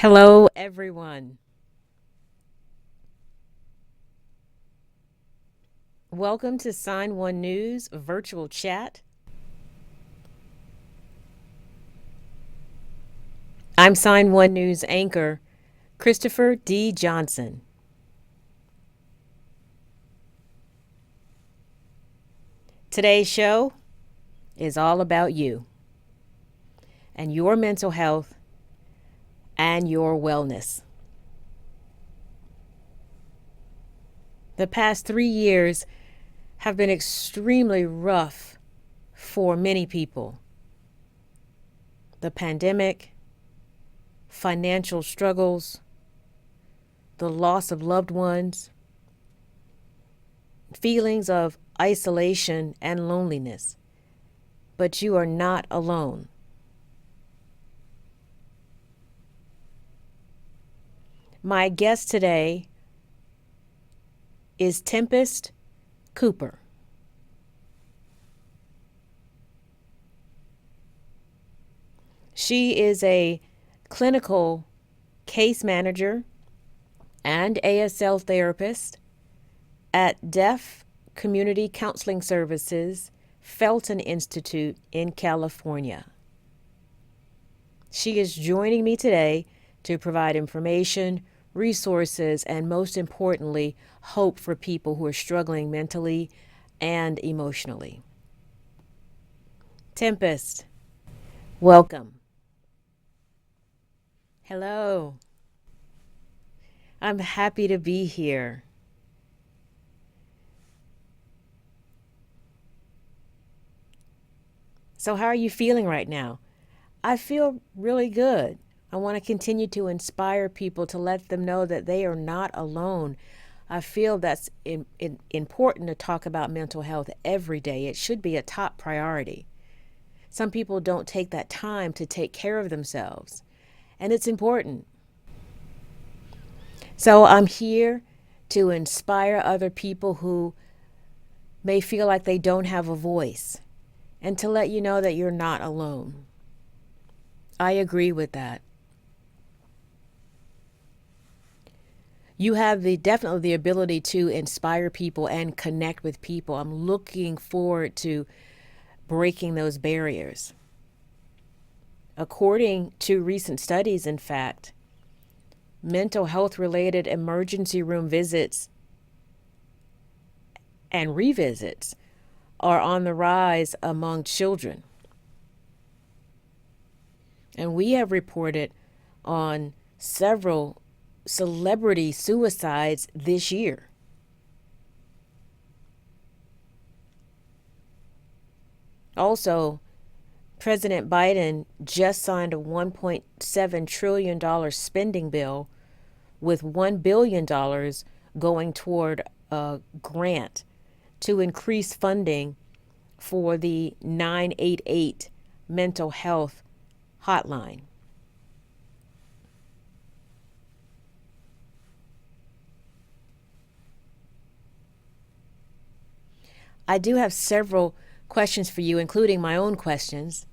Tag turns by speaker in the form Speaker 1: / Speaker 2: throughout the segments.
Speaker 1: Hello, everyone. Welcome to Sign1News virtual chat. I'm Sign1News anchor Christopher D. Johnson. Today's show is all about you and your mental health and your wellness. The past 3 years have been extremely rough for many people. The pandemic, financial struggles, the loss of loved ones, feelings of isolation and loneliness. But you are not alone. My guest today is Tempest Cooper. She is a clinical case manager and ASL therapist at Deaf Community Counseling Services, Felton Institute in California. She is joining me today to provide information, resources, and most importantly, hope for people who are struggling mentally and emotionally. Tempest, welcome. Hello. I'm happy to be here. So, how are you feeling right now? I feel really good. I want to continue to inspire people to let them know that they are not alone. I feel that's important to talk about mental health every day. It should be a top priority. Some people don't take that time to take care of themselves, and it's important. So I'm here to inspire other people who may feel like they don't have a voice, and to let you know that you're not alone. I agree with that. You have definitely the ability to inspire people and connect with people. I'm looking forward to breaking those barriers. According to recent studies, in fact, mental health related emergency room visits and revisits are on the rise among children. And we have reported on several celebrity suicides this year. Also, President Biden just signed a $1.7 trillion spending bill with $1 billion going toward a grant to increase funding for the 988 mental health hotline. I do have several questions for you, including my own questions.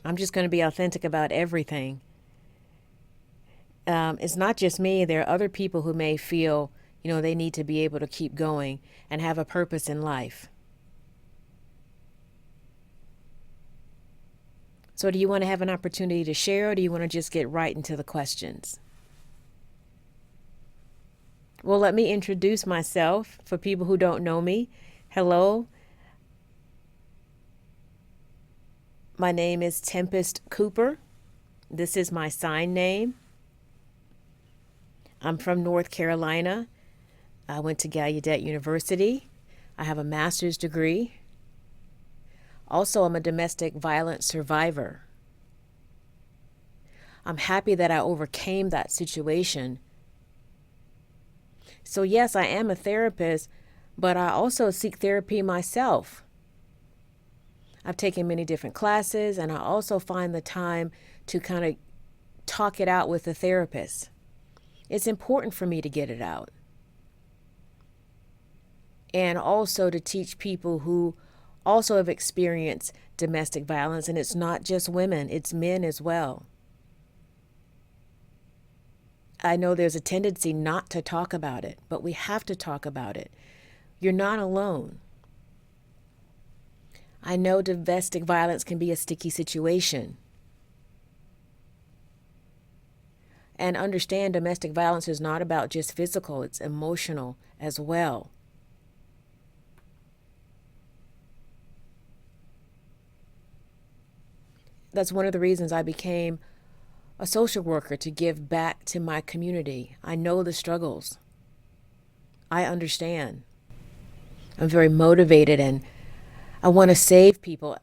Speaker 1: I'm just going to be authentic about everything. It's not just me. There are other people who may feel, they need to be able to keep going and have a purpose in life. So do you want to have an opportunity to share, or do you want to just get right into the questions? Well, let me introduce myself for people who don't know me. Hello. My name is Tempest Cooper. This is my sign name. I'm from North Carolina. I went to Gallaudet University. I have a master's degree. Also, I'm a domestic violence survivor. I'm happy that I overcame that situation. So yes, I am a therapist, but I also seek therapy myself. I've taken many different classes, and I also find the time to kind of talk it out with the therapist. It's important for me to get it out. And also to teach people who also have experienced domestic violence, and it's not just women, it's men as well. I know there's a tendency not to talk about it, but we have to talk about it. You're not alone. I know domestic violence can be a sticky situation. And understand domestic violence is not about just physical, it's emotional as well. That's one of the reasons I became a social worker, to give back to my community. I know the struggles. I understand. I'm very motivated and I want to save people.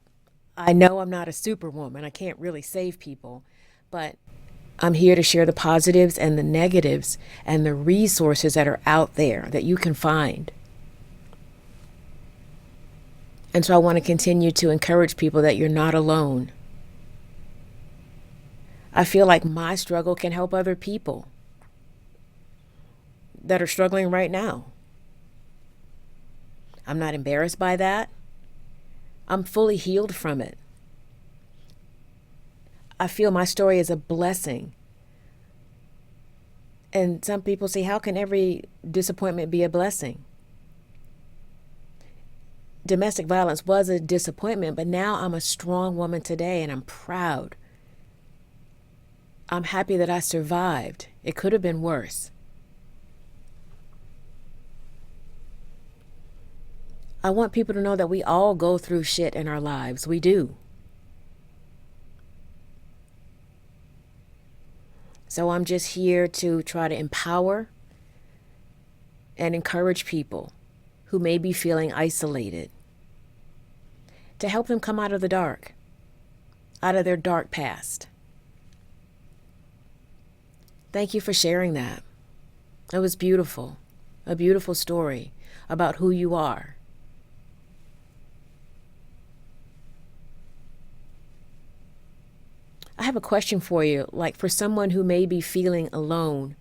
Speaker 1: I know I'm not a superwoman. I can't really save people, but I'm here to share the positives and the negatives and the resources that are out there that you can find. And so I want to continue to encourage people that you're not alone. I feel like my struggle can help other people that are struggling right now. I'm not embarrassed by that. I'm fully healed from it. I feel my story is a blessing. And some people say, how can every disappointment be a blessing? Domestic violence was a disappointment, but now I'm a strong woman today and I'm proud. I'm happy that I survived. It could have been worse. I want people to know that we all go through shit in our lives. We do. So I'm just here to try to empower and encourage people who may be feeling isolated, to help them come out of the dark, out of their dark past. Thank you for sharing that. It was beautiful, a beautiful story about who you are. I have a question for you, like for someone who may be feeling alone.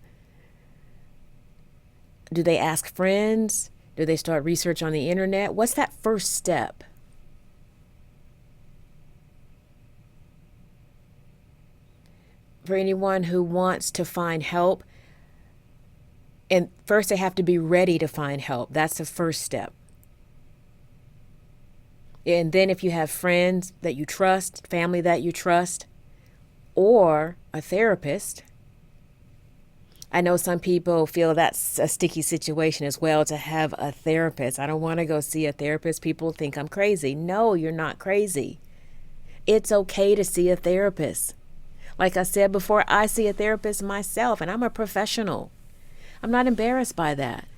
Speaker 1: Do they ask friends? Do they start research on the internet? What's that first step? For anyone who wants to find help, and first they have to be ready to find help. That's the first step. And then if you have friends that you trust, family that you trust, or a therapist. I know some people feel that's a sticky situation as well, to have a therapist. I don't want to go see a therapist. People think I'm crazy. No, you're not crazy. It's okay to see a therapist. Like I said before, I see a therapist myself, and I'm a professional. I'm not embarrassed by that.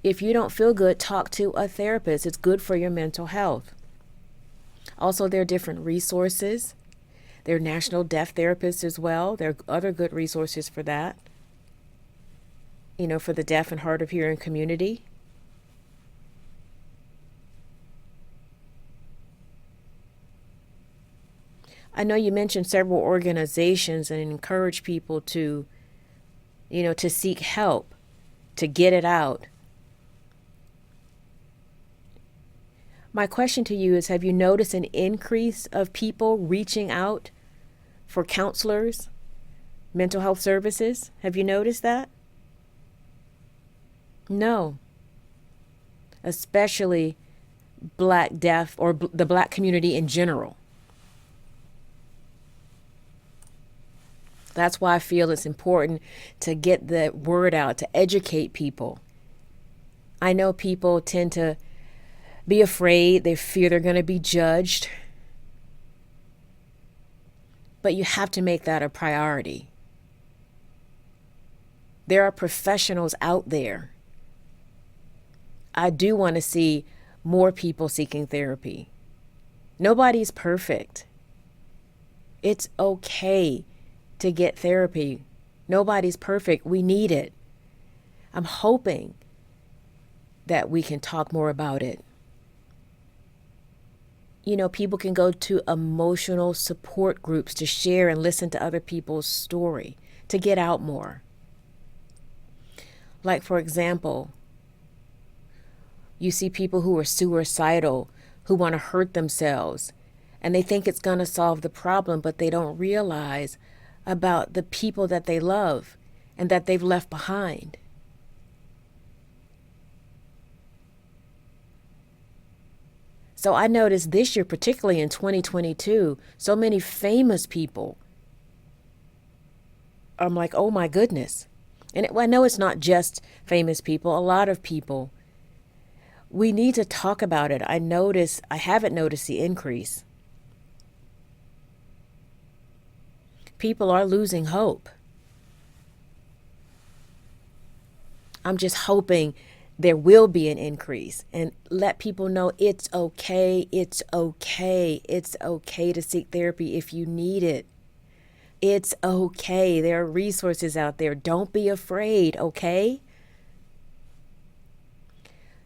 Speaker 1: If you don't feel good, talk to a therapist. It's good for your mental health. Also, there are different resources. There are national deaf therapists as well. There are other good resources for that. For the deaf and hard of hearing community. I know you mentioned several organizations and encourage people to, to seek help, to get it out. My question to you is, have you noticed an increase of people reaching out for counselors, mental health services? Have you noticed that? No. Especially Black, deaf, or the Black community in general. That's why I feel it's important to get the word out, to educate people. I know people tend to be afraid. They fear they're going to be judged. But you have to make that a priority. There are professionals out there. I do want to see more people seeking therapy. Nobody's perfect. It's okay to get therapy. Nobody's perfect. We need it. I'm hoping that we can talk more about it. People can go to emotional support groups to share and listen to other people's story, to get out more. Like, for example, You see people who are suicidal, who want to hurt themselves, and they think it's going to solve the problem, but they don't realize about the people that they love and that they've left behind. So I noticed this year, particularly in 2022, so many famous people. I'm like, oh my goodness. And I know it's not just famous people, a lot of people. We need to talk about it. I haven't noticed the increase. People are losing hope. I'm just hoping there will be an increase, and let people know it's okay. It's okay. It's okay to seek therapy if you need it. It's okay. There are resources out there. Don't be afraid, okay?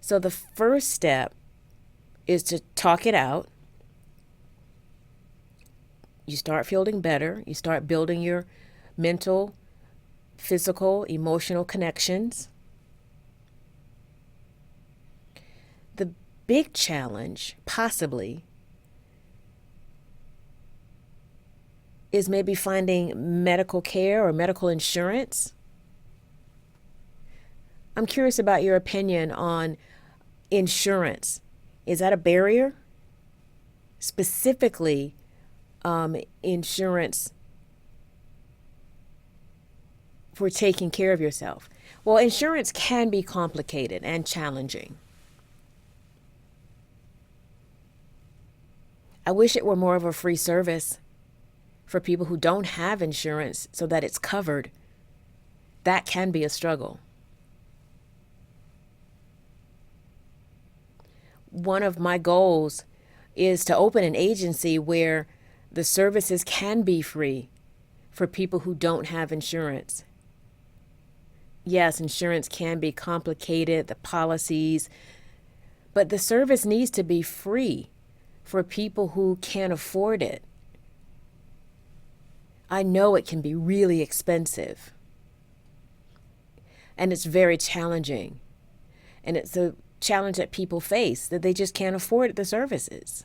Speaker 1: So the first step is to talk it out. You start feeling better. You start building your mental, physical, emotional connections. The big challenge, possibly, is maybe finding medical care or medical insurance. I'm curious about your opinion on insurance. Is that a barrier? Specifically, insurance for taking care of yourself. Well, insurance can be complicated and challenging. I wish it were more of a free service for people who don't have insurance so that it's covered. That can be a struggle. One of my goals is to open an agency where the services can be free for people who don't have insurance. Yes, insurance can be complicated, the policies, but the service needs to be free for people who can't afford it. I know it can be really expensive, and it's very challenging, and it's a challenge that people face, that they just can't afford the services.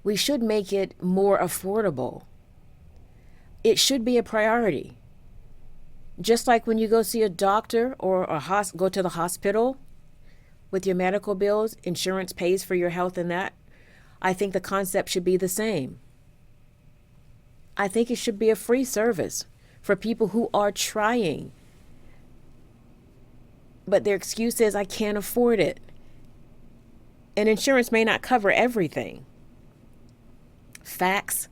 Speaker 1: We should make it more affordable. It should be a priority. Just like when you go see a doctor or go to the hospital with your medical bills, insurance pays for your health and that. I think the concept should be the same. I think it should be a free service for people who are trying, but their excuse is, I can't afford it. And insurance may not cover everything. Facts.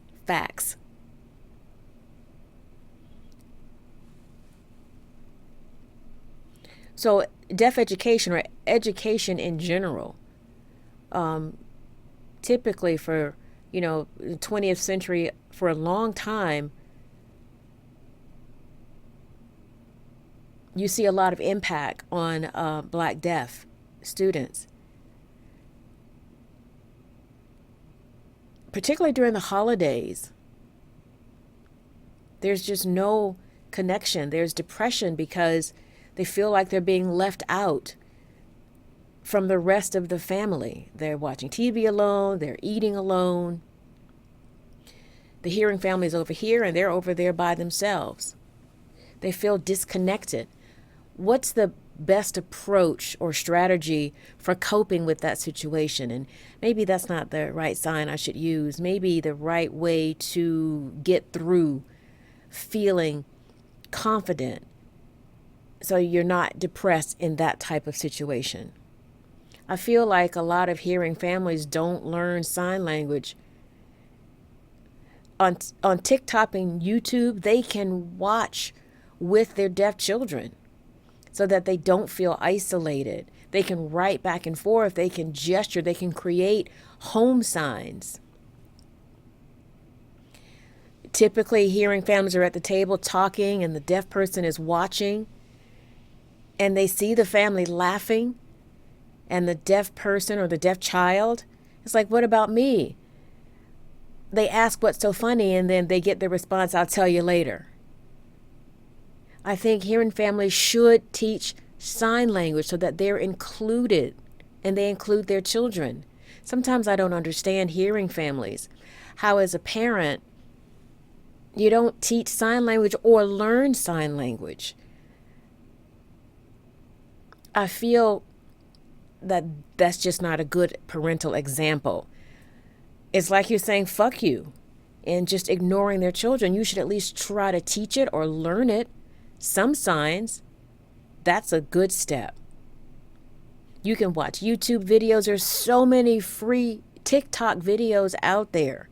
Speaker 1: So deaf education, or education in general, typically for, the 20th century, for a long time, you see a lot of impact on Black deaf students, particularly during the holidays. There's just no connection. There's depression because they feel like they're being left out from the rest of the family. They're watching TV alone. They're eating alone. The hearing family's over here and they're over there by themselves. They feel disconnected. What's the best approach or strategy for coping with that situation? And maybe that's not the right sign I should use. Maybe the right way to get through feeling confident so you're not depressed in that type of situation. I feel like a lot of hearing families don't learn sign language. On TikTok and YouTube, they can watch with their deaf children so that they don't feel isolated. They can write back and forth. They can gesture. They can create home signs. Typically, hearing families are at the table talking and the deaf person is watching, and they see the family laughing, and the deaf person or the deaf child is like, what about me? They ask what's so funny, and then they get the response, I'll tell you later. I think hearing families should teach sign language so that they're included and they include their children. Sometimes I don't understand hearing families. How, as a parent, you don't teach sign language or learn sign language. I feel that that's just not a good parental example. It's like you're saying, fuck you, and just ignoring their children. You should at least try to teach it or learn it. Some signs, that's a good step. You can watch YouTube videos. There's so many free TikTok videos out there.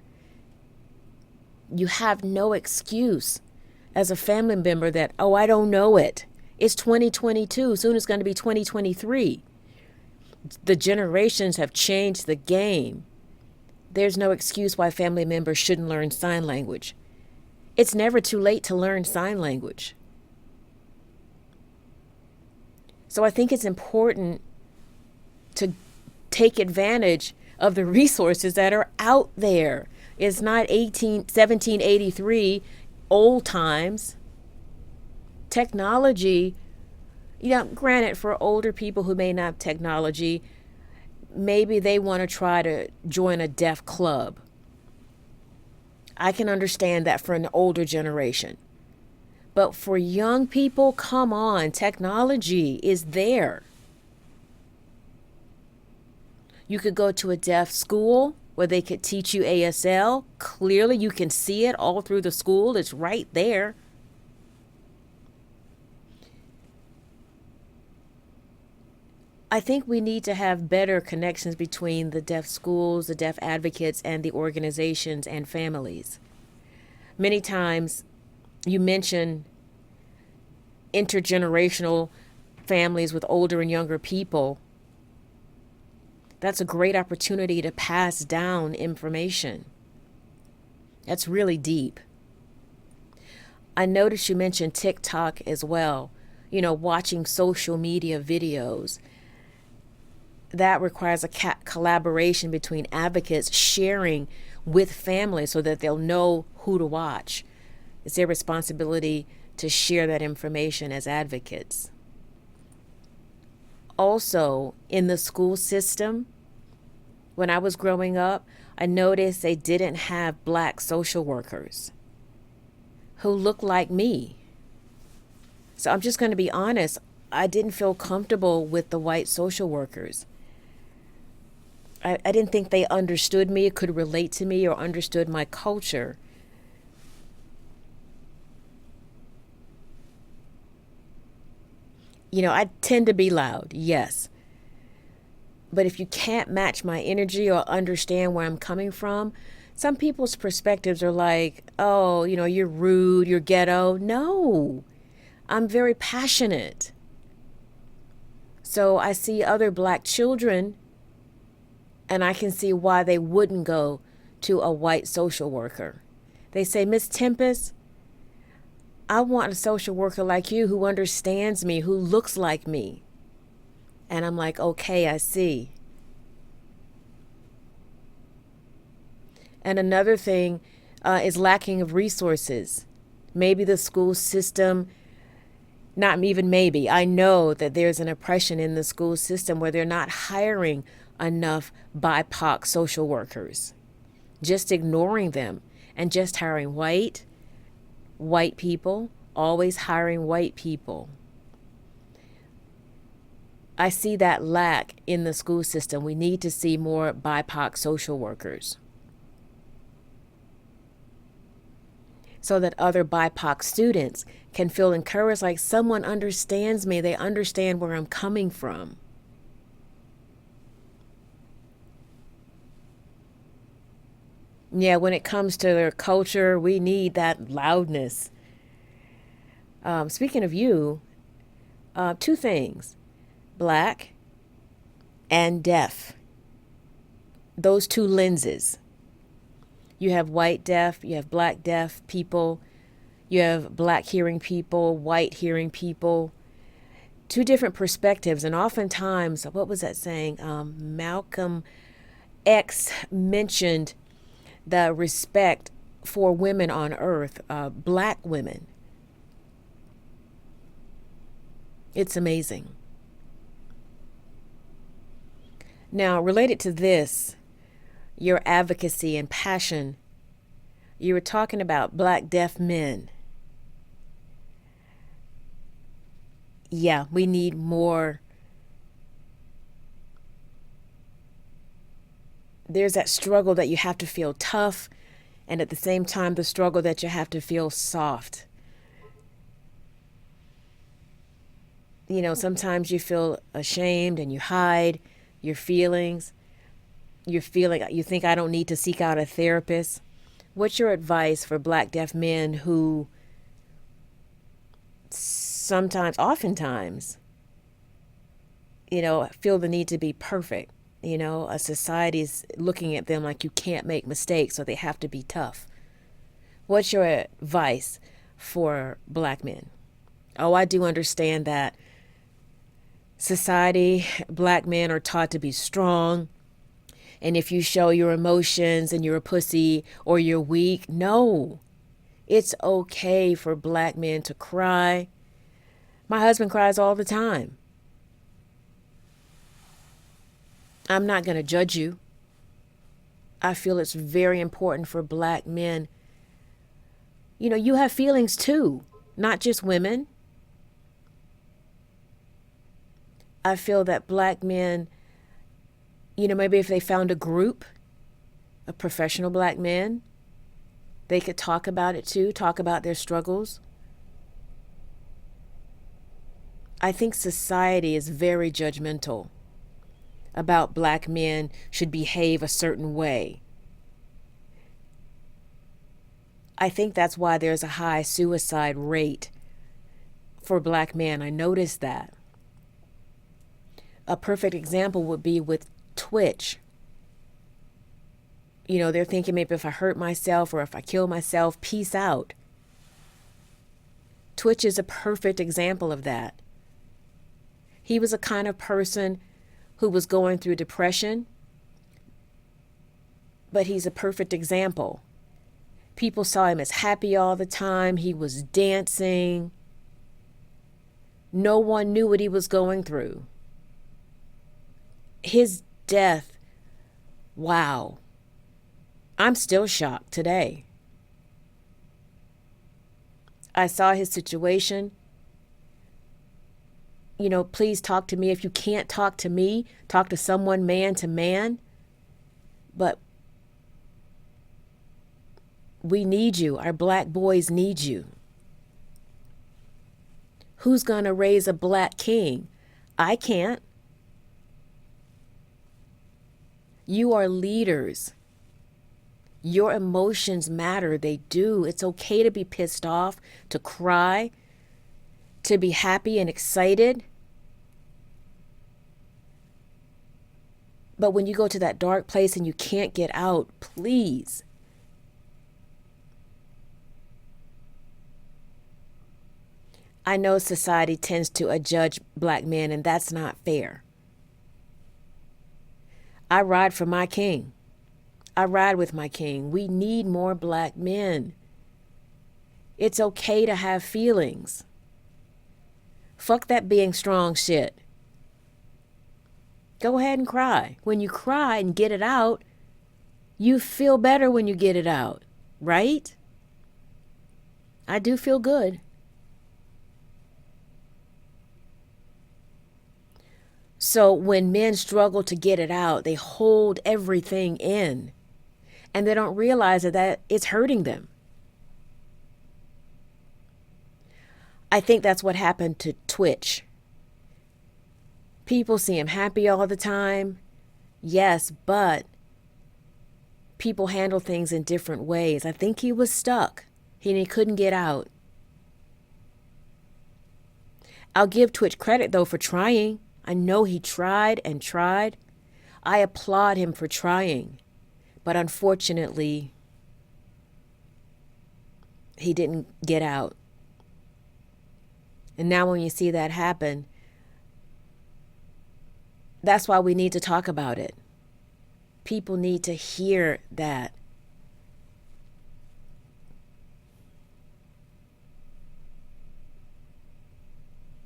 Speaker 1: You have no excuse as a family member that, oh, I don't know it. It's 2022. Soon it's going to be 2023. The generations have changed the game. There's no excuse why family members shouldn't learn sign language. It's never too late to learn sign language. So I think it's important to take advantage of the resources that are out there. It's not 1783 old times. Technology, granted, for older people who may not have technology, maybe they want to try to join a deaf club. I can understand that for an older generation. But for young people, come on, technology is there. You could go to a deaf school where they could teach you ASL. Clearly, you can see it all through the school. It's right there. I think we need to have better connections between the deaf schools, the deaf advocates, and the organizations and families. Many times you mention intergenerational families with older and younger people. That's a great opportunity to pass down information. That's really deep. I noticed you mentioned TikTok as well, watching social media videos. That requires a collaboration between advocates sharing with families so that they'll know who to watch. It's their responsibility to share that information as advocates. Also, in the school system, when I was growing up, I noticed they didn't have Black social workers who looked like me. So I'm just going to be honest, I didn't feel comfortable with the white social workers. I didn't think they understood me, could relate to me, or understood my culture. I tend to be loud, yes. But if you can't match my energy or understand where I'm coming from, some people's perspectives are like, oh, you're rude, you're ghetto. No, I'm very passionate. So I see other Black children, and I can see why they wouldn't go to a white social worker. They say, Miss Tempest, I want a social worker like you who understands me, who looks like me. And I'm like, okay, I see. And another thing is lacking of resources. Maybe the school system, not even maybe, I know that there's an oppression in the school system where they're not hiring enough BIPOC social workers, just ignoring them and just hiring white people, always hiring white people. I see that lack in the school system. We need to see more BIPOC social workers so that other BIPOC students can feel encouraged, like someone understands me, they understand where I'm coming from. Yeah, when it comes to their culture, we need that loudness. Speaking of you, two things, Black and deaf. Those two lenses. You have white deaf, you have Black deaf people, you have Black hearing people, white hearing people. Two different perspectives. And oftentimes, what was that saying? Malcolm X mentioned the respect for women on earth, Black women. It's amazing. Now, related to this, your advocacy and passion, you were talking about black deaf men. Yeah, we need more. There's that struggle that you have to feel tough, and at the same time, the struggle that you have to feel soft. You know, sometimes you feel ashamed and you hide your feelings. You think I don't need to seek out a therapist. What's your advice for black deaf men who oftentimes, feel the need to be perfect? A society's looking at them like you can't make mistakes, so they have to be tough. What's your advice for black men? Oh, I do understand that society, black men are taught to be strong. And if you show your emotions and you're a pussy or you're weak, no. It's okay for black men to cry. My husband cries all the time. I'm not going to judge you. I feel it's very important for black men. You have feelings too, not just women. I feel that black men, maybe if they found a group of professional black men, they could talk about it too, talk about their struggles. I think society is very judgmental about black men should behave a certain way. I think that's why there's a high suicide rate for black men. I noticed that. A perfect example would be with Twitch. They're thinking maybe if I hurt myself or if I kill myself, peace out. Twitch is a perfect example of that. He was a kind of person who was going through depression, but he's a perfect example. People saw him as happy all the time. He was dancing. No one knew what he was going through. His death, wow. I'm still shocked today. I saw his situation. Please talk to me. If you can't talk to me, talk to someone man to man. But we need you. Our black boys need you. Who's going to raise a black king? I can't. You are leaders. Your emotions matter. They do. It's okay to be pissed off, to cry, to be happy and excited. But when you go to that dark place and you can't get out, please. I know society tends to adjudge black men, and that's not fair. I ride for my king. I ride with my king. We need more black men. It's okay to have feelings. Fuck that being strong shit. Go ahead and cry. When you cry and get it out, you feel better when you get it out, right? I do feel good. So when men struggle to get it out, they hold everything in, and they don't realize that it's hurting them. I think that's what happened to Twitch. People see him happy all the time. Yes, but people handle things in different ways. I think he was stuck. He couldn't get out. I'll give Twitch credit, though, for trying. I know he tried and tried. I applaud him for trying. But unfortunately, he didn't get out. And now when you see that happen, that's why we need to talk about it. People need to hear that.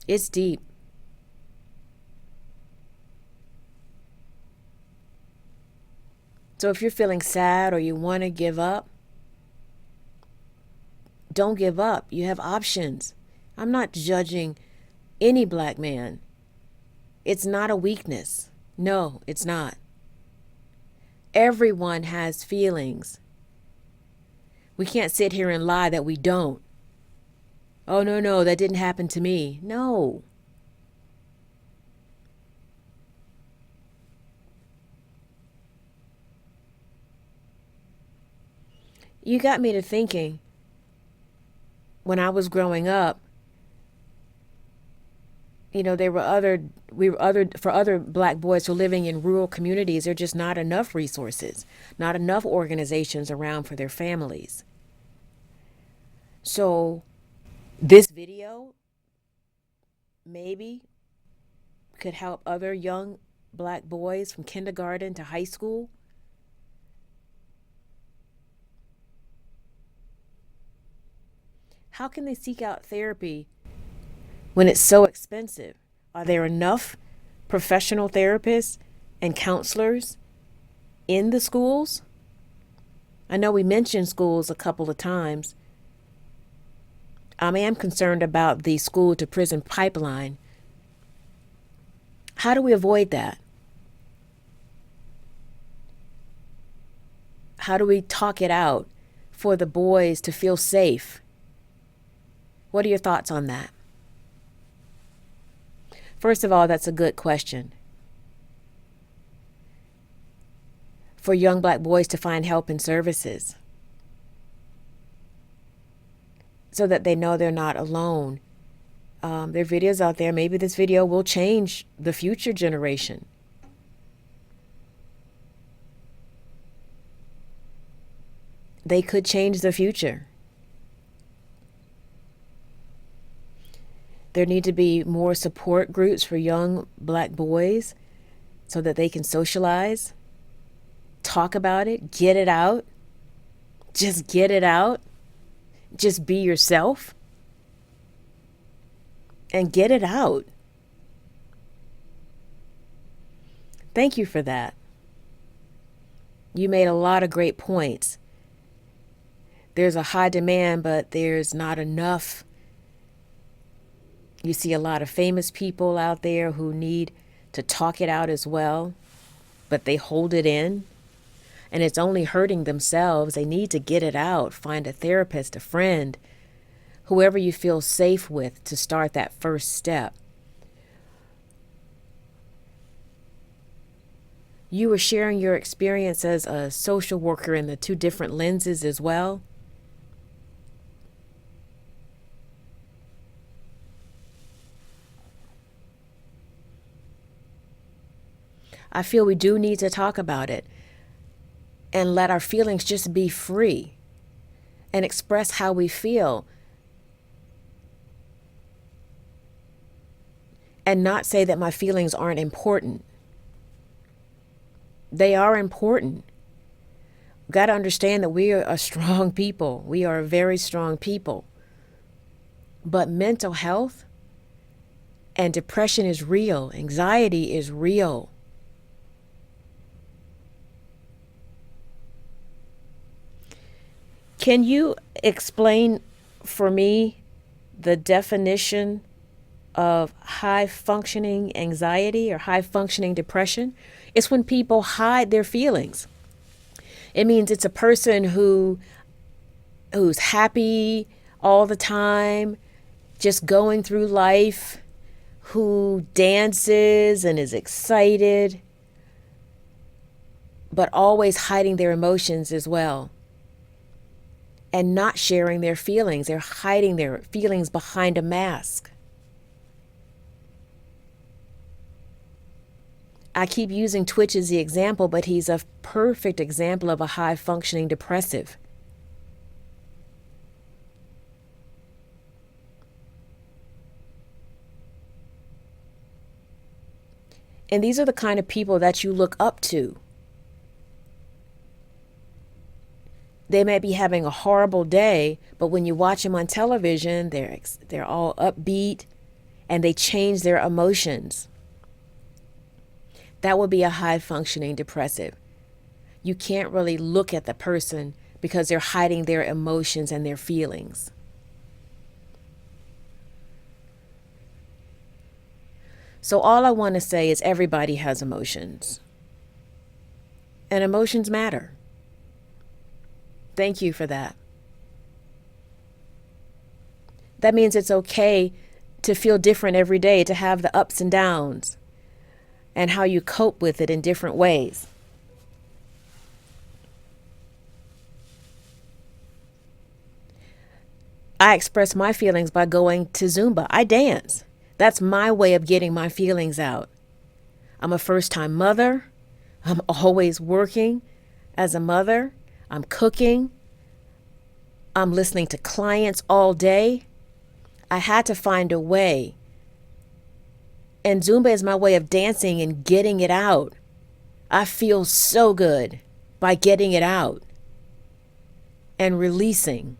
Speaker 1: It's deep. So if you're feeling sad or you want to give up, don't give up. You have options. I'm not judging any black man. It's not a weakness. No, it's not. Everyone has feelings. We can't sit here and lie that we don't. Oh, no, that didn't happen to me. No. You got me to thinking, when I was growing up, for other black boys who are living in rural communities, there are just not enough resources, not enough organizations around for their families. So this video maybe could help other young black boys from kindergarten to high school. How can they seek out therapy when it's so expensive? Are there enough professional therapists and counselors in the schools? I know we mentioned schools a couple of times. I am concerned about the school to prison pipeline. How do we avoid that? How do we talk it out for the boys to feel safe? What are your thoughts on that? First of all, that's a good question. For young black boys to find help and services so that they know they're not alone. There are videos out there. Maybe this video will change the future generation. They could change the future. There need to be more support groups for young black boys so that they can socialize, talk about it, get it out. Just get it out. Just be yourself and get it out. Thank you for that. You made a lot of great points. There's a high demand, but there's not enough. You see a lot of famous people out there who need to talk it out as well, but they hold it in, and it's only hurting themselves. They need to get it out. Find a therapist, a friend, whoever you feel safe with to start that first step. You were sharing your experience as a social worker in the two different lenses as well. I feel we do need to talk about it and let our feelings just be free and express how we feel and not say that my feelings aren't important. They are important. We've got to understand that we are a strong people. We are a very strong people. But mental health and depression is real. Anxiety is real. Can you explain for me the definition of high functioning anxiety or high functioning depression? It's when people hide their feelings. It means it's a person who's happy all the time, just going through life, who dances and is excited, but always hiding their emotions as well. And not sharing their feelings. They're hiding their feelings behind a mask. I keep using Twitch as the example, but he's a perfect example of a high-functioning depressive. And these are the kind of people that you look up to. They may be having a horrible day, but when you watch them on television, they're all upbeat and they change their emotions. That would be a high-functioning depressive. you can't really look at the person because they're hiding their emotions and their feelings. So all I want to say is everybody has emotions. And emotions matter. Thank you for that. That means it's okay to feel different every day, to have the ups and downs, and how you cope with it in different ways. I express my feelings by going to Zumba. I dance. That's my way of getting my feelings out. I'm a first-time mother. I'm always working as a mother. I'm cooking. I'm listening to clients all day. I had to find a way. And Zumba is my way of dancing and getting it out. I feel so good by getting it out and releasing.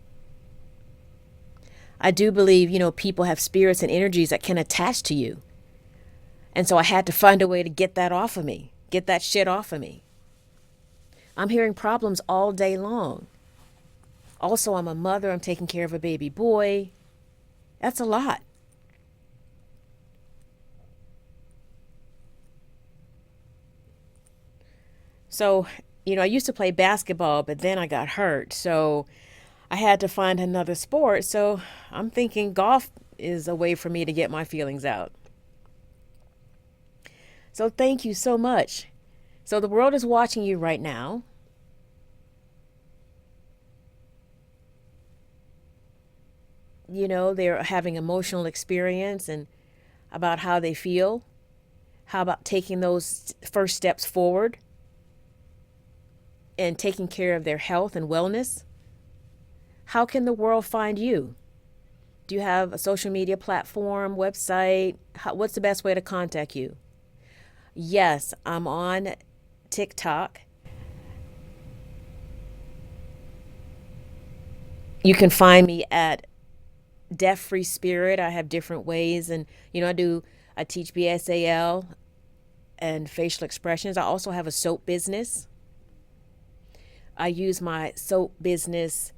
Speaker 1: I do believe, people have spirits and energies that can attach to you. And so I had to find a way to get that off of me, get that shit off of me. I'm hearing problems all day long. Also, I'm a mother. I'm taking care of a baby boy. That's a lot. So, I used to play basketball, but then I got hurt. So I had to find another sport. So I'm thinking golf is a way for me to get my feelings out. So thank you so much. So the world is watching you right now. They're having emotional experience and about how they feel. How about taking those first steps forward and taking care of their health and wellness? How can the world find you? Do you have a social media platform, website? What's the best way to contact you? Yes, I'm on TikTok. You can find me at Deaf Free Spirit. I have different ways, and I teach BSAL and facial expressions. I also have a soap business. I use my soap business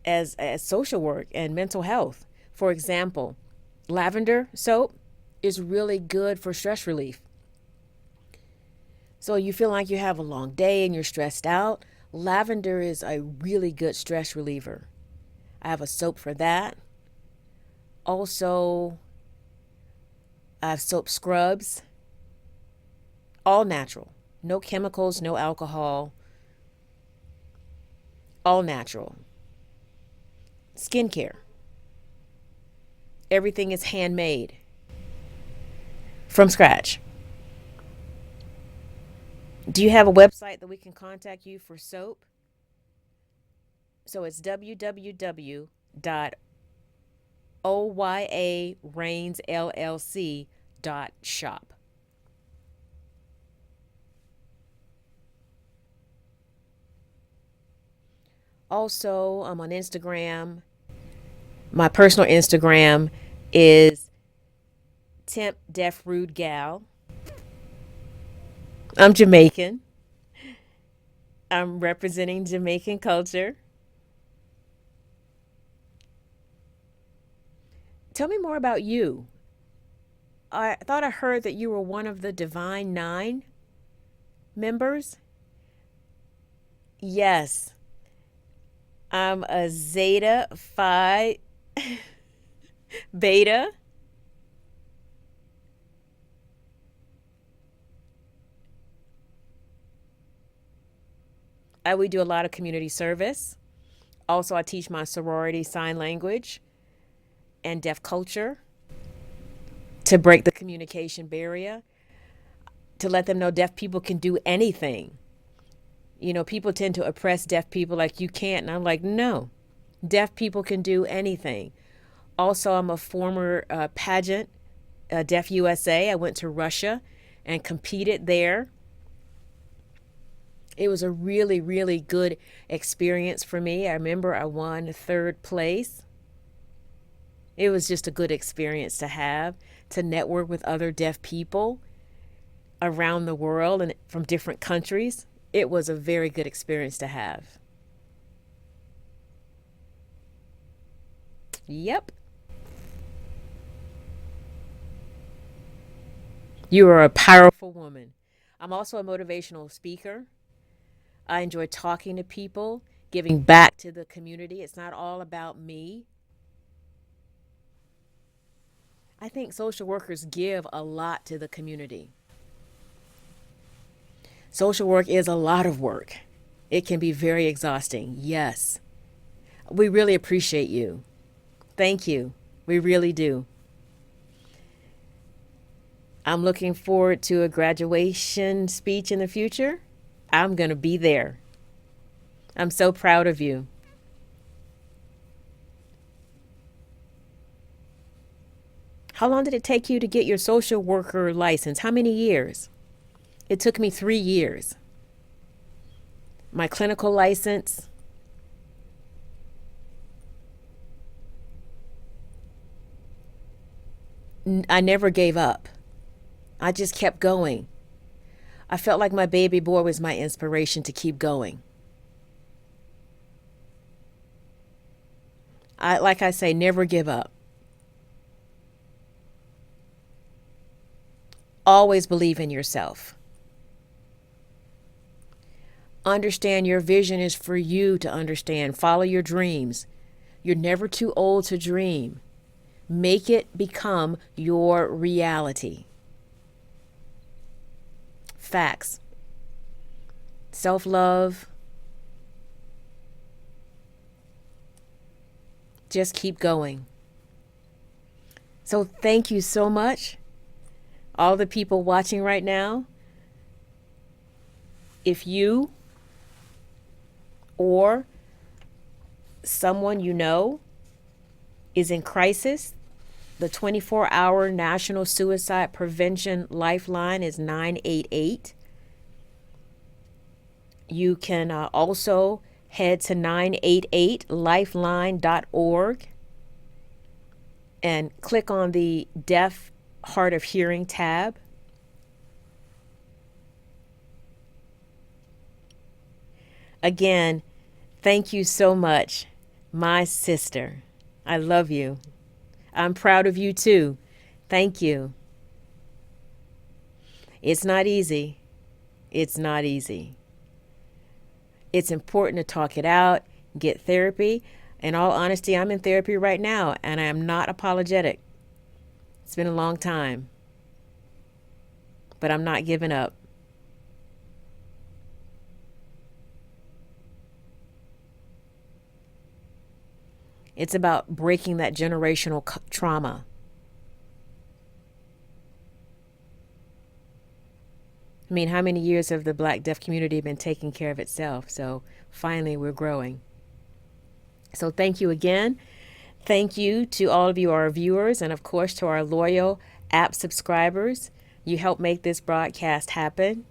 Speaker 1: as social work and mental health. For example, lavender soap is really good for stress relief. So you feel like you have a long day and you're stressed out, lavender is a really good stress reliever. I have a soap for that. Also, I have soap scrubs, all natural, no chemicals, no alcohol, all natural. Skincare. Everything is handmade from scratch. Do you have a website that we can contact you for soap? So it's www.oyarainsllc.shop. Also, I'm on Instagram. My personal Instagram is Temp Deaf Rude Gal. I'm Jamaican. I'm representing Jamaican culture. Tell me more about you. I thought I heard that you were one of the Divine Nine members. Yes, I'm a Zeta Phi Beta. We do a lot of community service. Also, I teach my sorority sign language and deaf culture to break the communication barrier, to let them know deaf people can do anything. People tend to oppress deaf people like you can't. And I'm like, no, deaf people can do anything. Also, I'm a former pageant, Deaf USA. I went to Russia and competed there. It was a really, really good experience for me. I remember I won third place. It was just a good experience to have, to network with other deaf people around the world and from different countries. It was a very good experience to have. Yep. You are a powerful woman. I'm also a motivational speaker. I enjoy talking to people, giving back to the community. It's not all about me. I think social workers give a lot to the community. Social work is a lot of work. It can be very exhausting. Yes. We really appreciate you. Thank you. We really do. I'm looking forward to a graduation speech in the future. I'm going to be there. I'm so proud of you. How long did it take you to get your social worker license? How many years? It took me 3 years. My clinical license, I never gave up. I just kept going. I felt like my baby boy was my inspiration to keep going. Like I say, never give up. Always believe in yourself. Understand your vision is for you to understand. Follow your dreams. You're never too old to dream. Make it become your reality. Facts. Self-love. Just keep going. So thank you so much. All the people watching right now. If you or someone you know is in crisis, the 24-hour National Suicide Prevention Lifeline is 988. You can also head to 988lifeline.org and click on the Deaf, Hard of Hearing tab. Again, thank you so much, my sister. I love you. I'm proud of you too. Thank you. It's not easy. It's not easy. It's important to talk it out, get therapy. In all honesty, I'm in therapy right now, and I am not apologetic. It's been a long time, but I'm not giving up. It's about breaking that generational trauma. I mean, how many years have the Black deaf community been taking care of itself? So finally, we're growing. So thank you again. Thank you to all of you, our viewers, and of course to our loyal app subscribers. You help make this broadcast happen.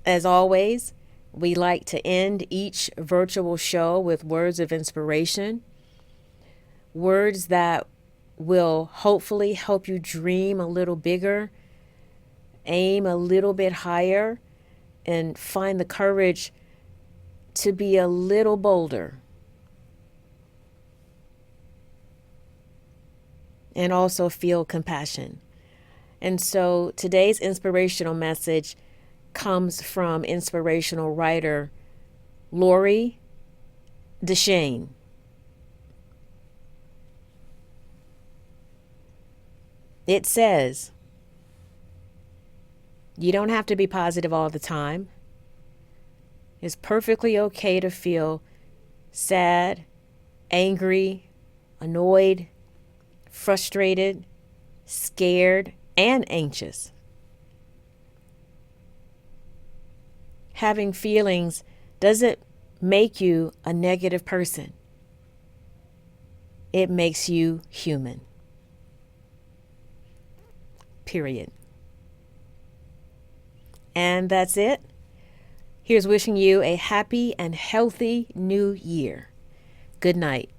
Speaker 1: As always, we like to end each virtual show with words of inspiration, words that will hopefully help you dream a little bigger, aim a little bit higher, and find the courage to be a little bolder. And also feel compassion. And so today's inspirational message comes from inspirational writer Lori DeShane. It says, you don't have to be positive all the time. It's perfectly okay to feel sad, angry, annoyed, frustrated, scared, and anxious. Having feelings doesn't make you a negative person. It makes you human. Period. And that's it. Here's wishing you a happy and healthy new year. Good night.